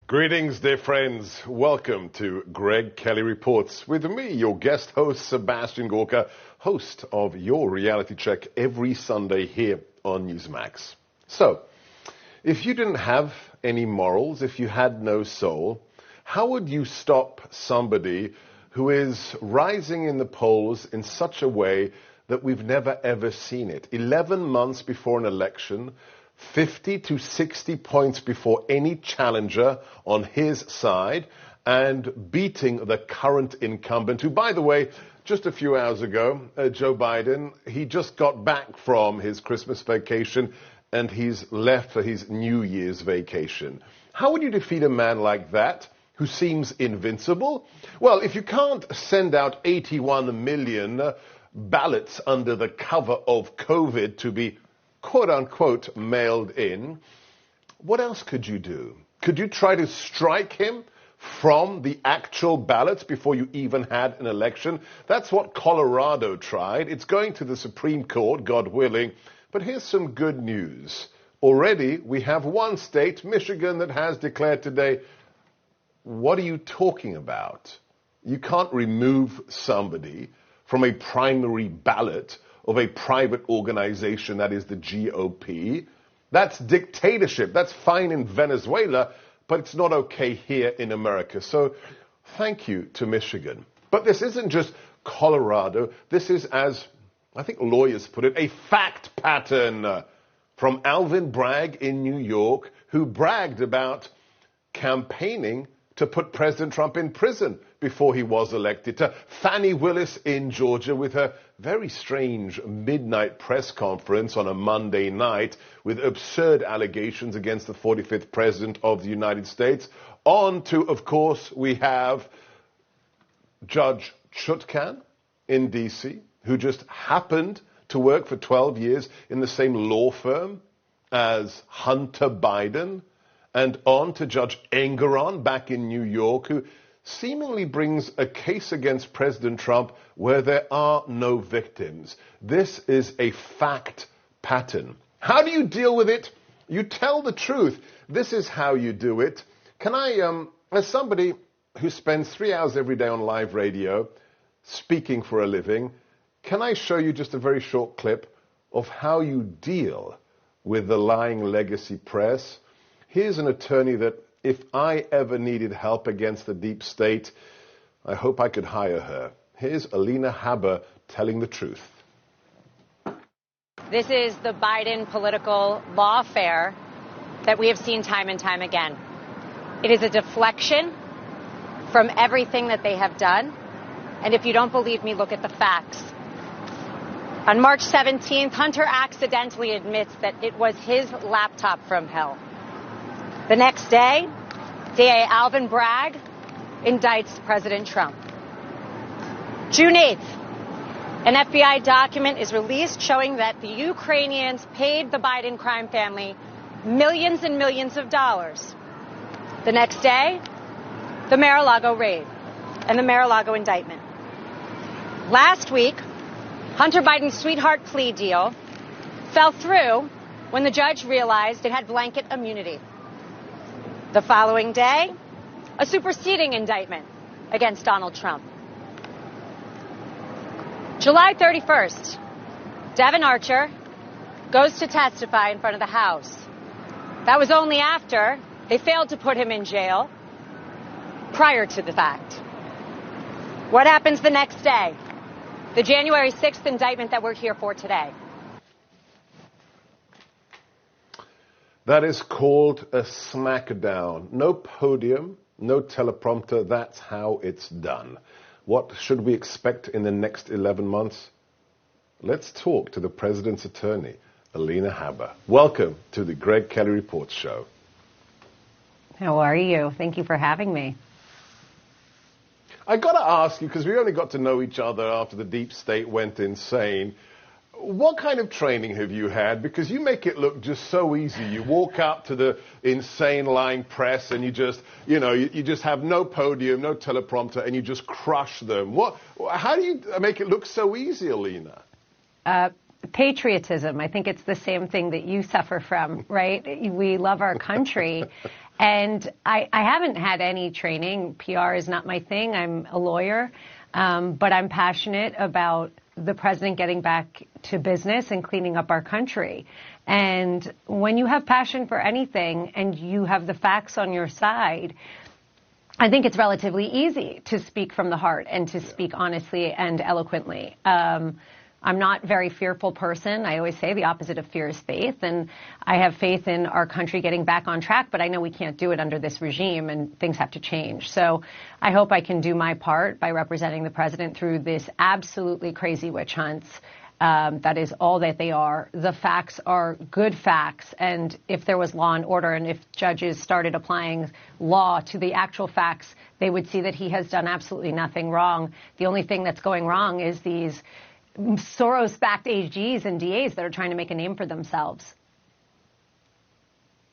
Greetings, dear friends. Welcome to Greg Kelly Reports with me, your guest host, Sebastian Gorka, host of your reality check every Sunday here on Newsmax. So, if you didn't have any morals, if you had no soul, how would you stop somebody who is rising in the polls in such a way that we've never ever seen it? 11 months before an election, 50 to 60 points before any challenger on his side, and beating the current incumbent, who, by the way, just a few hours ago, Joe Biden, he just got back from his Christmas vacation and he's left for his New Year's vacation. How would you defeat a man like that, who seems invincible? Well, if you can't send out 81 million ballots under the cover of COVID to be quote-unquote mailed in, what else could you do? Could you try to strike him from the actual ballots before you even had an election? That's what Colorado tried. It's going to the Supreme Court, God willing. But here's some good news. Already, we have one state, Michigan, that has declared today, what are you talking about? You can't remove somebody from a primary ballot of a private organization that is the GOP. That's dictatorship. That's fine in Venezuela, but it's not okay here in America. So thank you to Michigan. But this isn't just Colorado. This is, as I think lawyers put it, a fact pattern from Alvin Bragg in New York, who bragged about campaigning to put President Trump in prison before he was elected, to Fannie Willis in Georgia with her very strange midnight press conference on a Monday night with absurd allegations against the 45th President of the United States. On to, of course, we have Judge Chutkan in D.C., who just happened to work for 12 years in the same law firm as Hunter Biden, and on to Judge Engeron back in New York, who seemingly brings a case against President Trump where there are no victims. This is a fact pattern. How do you deal with it? You tell the truth. This is how you do it. Can I, as somebody who spends 3 hours every day on live radio, speaking for a living, can I show you just a very short clip of how you deal with the lying legacy press? Here's an attorney that, if I ever needed help against the deep state, I hope I could hire her. Here's Alina Habba telling the truth. This is the Biden political lawfare that we have seen time and time again. It is a deflection from everything that they have done. And if you don't believe me, look at the facts. On March 17th, Hunter accidentally admits that it was his laptop from hell. The next day, DA Alvin Bragg indicts President Trump. June 8th, an FBI document is released showing that the Ukrainians paid the Biden crime family millions and millions of dollars. The next day, the Mar-a-Lago raid and the Mar-a-Lago indictment. Last week, Hunter Biden's sweetheart plea deal fell through when the judge realized it had blanket immunity. The following day, a superseding indictment against Donald Trump. July 31st, Devin Archer goes to testify in front of the House. That was only after they failed to put him in jail prior to the fact. What happens the next day? The January 6th indictment that we're here for today. That is called a smackdown. No podium, no teleprompter. That's how it's done. What should we expect in the next 11 months? Let's talk to the president's attorney, Alina Habba. Welcome to the Greg Kelly Reports show. How are you? Thank you for having me. I got to ask you, because we only got to know each other after the deep state went insane. What kind of training have you had? Because you make it look just so easy. You walk up to the insane lying press and you just, you just have no podium, no teleprompter, and you just crush them. How do you make it look so easy, Alina? Patriotism. I think it's the same thing that you suffer from, right? We love our country. And I haven't had any training. PR is not my thing. I'm a lawyer. But I'm passionate about the president getting back to business and cleaning up our country. And when you have passion for anything and you have the facts on your side, I think it's relatively easy to speak from the heart and to speak honestly and eloquently. I'm not a very fearful person. I always say the opposite of fear is faith, and I have faith in our country getting back on track, but I know we can't do it under this regime, and things have to change. So I hope I can do my part by representing the president through this absolutely crazy witch hunts. That is all that they are. The facts are good facts, and if there was law and order and if judges started applying law to the actual facts, they would see that he has done absolutely nothing wrong. The only thing that's going wrong is these Soros-backed AGs and DAs that are trying to make a name for themselves.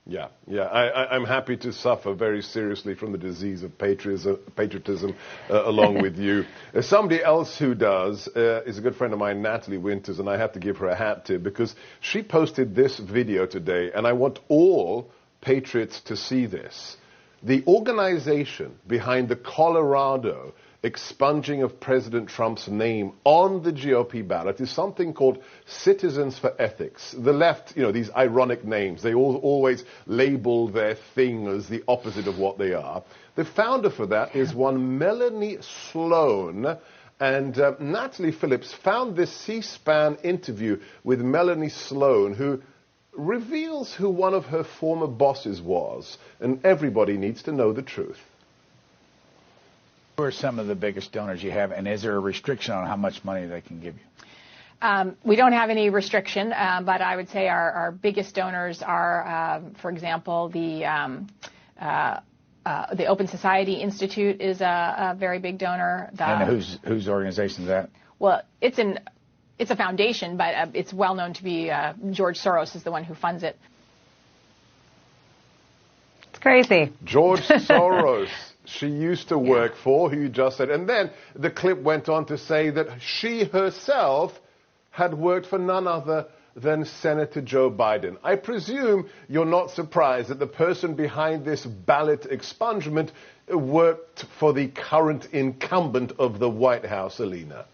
Yeah. I'm happy to suffer very seriously from the disease of patriotism along with you. Somebody else who does is a good friend of mine, Natalie Winters, and I have to give her a hat tip because she posted this video today, and I want all patriots to see this. The organization behind the Colorado expunging of President Trump's name on the GOP ballot is something called Citizens for Ethics. The left, these ironic names, they always label their thing as the opposite of what they are. The founder for that is one Melanie Sloan, and Natalie Phillips found this C-SPAN interview with Melanie Sloan, who reveals who one of her former bosses was, and everybody needs to know the truth. Who are some of the biggest donors you have, and is there a restriction on how much money they can give you? We don't have any restriction, but I would say our biggest donors are, for example, the Open Society Institute is a very big donor. And whose organization is that? Well, it's a foundation, but it's well known to be George Soros is the one who funds it. It's crazy. George Soros. She used to work for, who you just said. And then the clip went on to say that she herself had worked for none other than Senator Joe Biden. I presume you're not surprised that the person behind this ballot expungement worked for the current incumbent of the White House, Alina.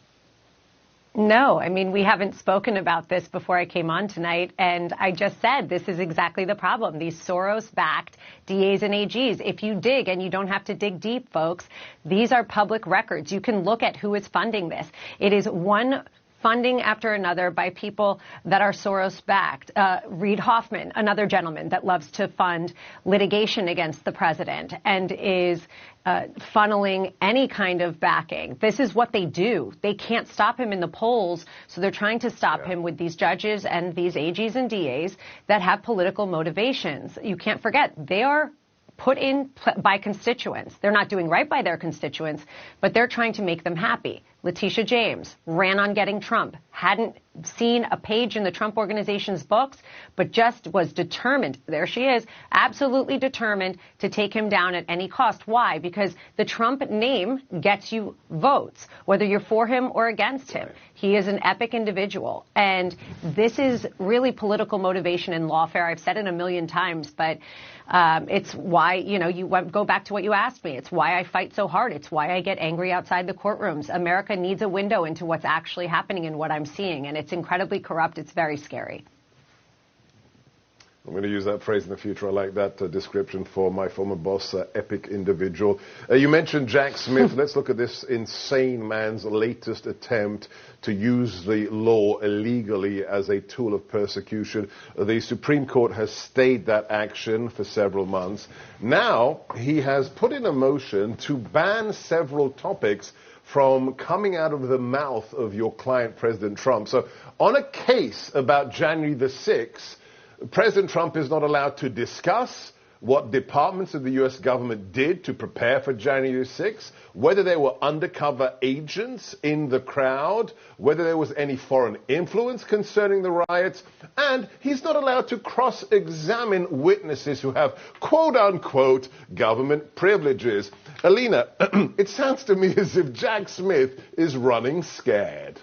No, I mean, we haven't spoken about this before I came on tonight, and I just said this is exactly the problem. These Soros-backed DAs and AGs, if you dig, and you don't have to dig deep, folks, these are public records. You can look at who is funding this. It is one funding after another by people that are Soros-backed. Reid Hoffman, another gentleman that loves to fund litigation against the president and is funneling any kind of backing. This is what they do. They can't stop him in the polls, so they're trying to stop him with these judges and these AGs and DAs that have political motivations. You can't forget, they are put in by constituents. They're not doing right by their constituents, but they're trying to make them happy. Letitia James ran on getting Trump, hadn't seen a page in the Trump Organization's books, but just was determined, there she is, absolutely determined to take him down at any cost. Why? Because the Trump name gets you votes, whether you're for him or against him. He is an epic individual, and this is really political motivation and lawfare. I've said it a million times, but it's why, you go back to what you asked me. It's why I fight so hard. It's why I get angry outside the courtrooms. America needs a window into what's actually happening and what I'm seeing, and it's incredibly corrupt. It's very scary. I'm going to use that phrase in the future. I like that description for my former boss, epic individual. You mentioned Jack Smith. Let's look at this insane man's latest attempt to use the law illegally as a tool of persecution. The Supreme Court has stayed that action for several months. Now he has put in a motion to ban several topics from coming out of the mouth of your client, President Trump. So on a case about January the 6th, President Trump is not allowed to discuss what departments of the U.S. government did to prepare for January 6th, whether there were undercover agents in the crowd, whether there was any foreign influence concerning the riots, and he's not allowed to cross-examine witnesses who have quote-unquote government privileges. Alina, it sounds to me as if Jack Smith is running scared.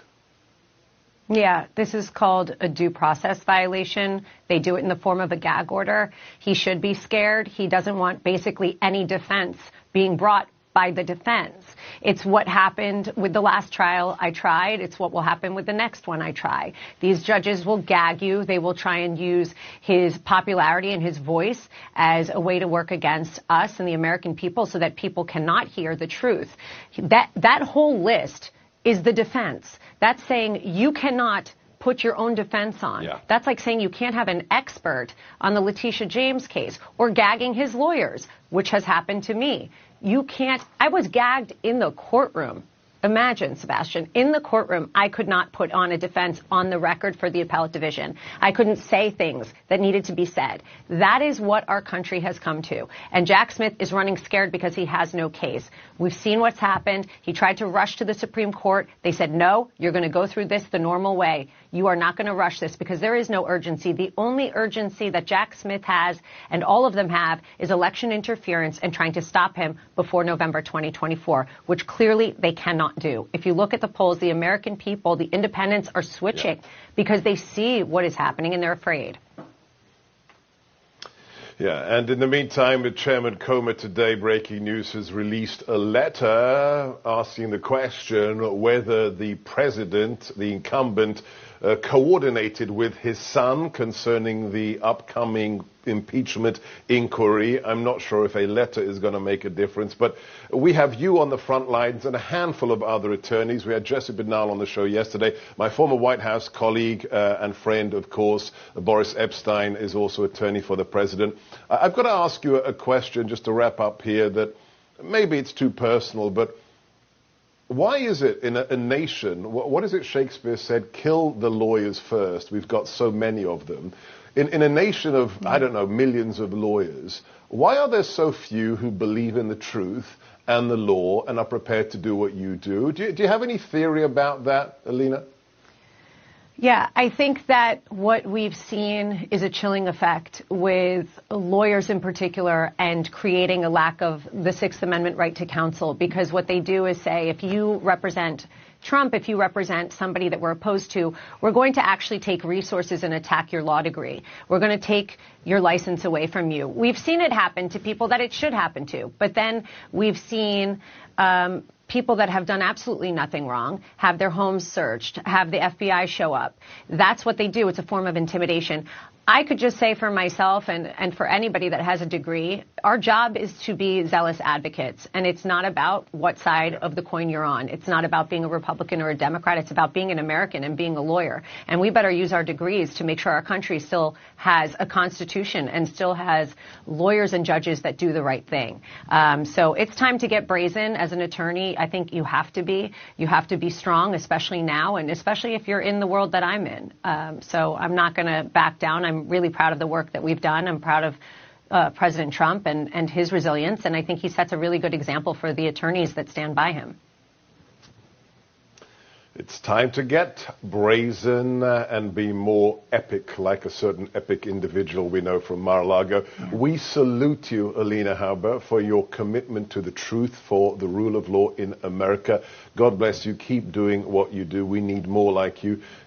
Yeah, this is called a due process violation. They do it in the form of a gag order. He should be scared. He doesn't want basically any defense being brought by the defense. It's what happened with the last trial I tried. It's what will happen with the next one I try. These judges will gag you. They will try and use his popularity and his voice as a way to work against us and the American people so that people cannot hear the truth. That whole list is the defense. That's saying you cannot put your own defense on. Yeah. That's like saying you can't have an expert on the Letitia James case or gagging his lawyers, which has happened to me. You can't. I was gagged in the courtroom. Imagine, Sebastian, in the courtroom, I could not put on a defense on the record for the appellate division. I couldn't say things that needed to be said. That is what our country has come to. And Jack Smith is running scared because he has no case. We've seen what's happened. He tried to rush to the Supreme Court. They said, no, you're going to go through this the normal way. You are not going to rush this because there is no urgency. The only urgency that Jack Smith has and all of them have is election interference and trying to stop him before November 2024, which clearly they cannot do. If you look at the polls, the American people, the independents are switching because they see what is happening and they're afraid. Yeah, and in the meantime, Chairman Comer today, breaking news, has released a letter asking the question whether the president, the incumbent, coordinated with his son concerning the upcoming impeachment inquiry. I'm not sure if a letter is going to make a difference, but we have you on the front lines and a handful of other attorneys. We had Jesse Bernal on the show yesterday. My former White House colleague and friend, of course, Boris Epstein, is also attorney for the president. I've got to ask you a question just to wrap up here that maybe it's too personal, but why is it in a nation, what is it Shakespeare said, kill the lawyers first? We've got so many of them. In a nation of, I don't know, millions of lawyers, why are there so few who believe in the truth and the law and are prepared to do what you do? Do you have any theory about that, Alina? Yeah, I think that what we've seen is a chilling effect with lawyers in particular and creating a lack of the Sixth Amendment right to counsel, because what they do is say, if you represent Trump, if you represent somebody that we're opposed to, we're going to actually take resources and attack your law degree. We're going to take your license away from you. We've seen it happen to people that it should happen to, but then we've seen people that have done absolutely nothing wrong, have their homes searched, have the FBI show up. That's what they do. It's a form of intimidation. I could just say for myself and for anybody that has a degree, our job is to be zealous advocates. And it's not about what side of the coin you're on. It's not about being a Republican or a Democrat. It's about being an American and being a lawyer. And we better use our degrees to make sure our country still has a constitution and still has lawyers and judges that do the right thing. So it's time to get brazen as an attorney. I think you have to be. You have to be strong, especially now, and especially if you're in the world that I'm in. So I'm not going to back down. I'm really proud of the work that we've done. I'm proud of President Trump and his resilience, and I think he sets a really good example for the attorneys that stand by him. It's time to get brazen and be more epic, like a certain epic individual we know from Mar-a-Lago. We salute you, Alina Hauber, for your commitment to the truth, for the rule of law in America. God bless you. Keep doing what you do. We need more like you.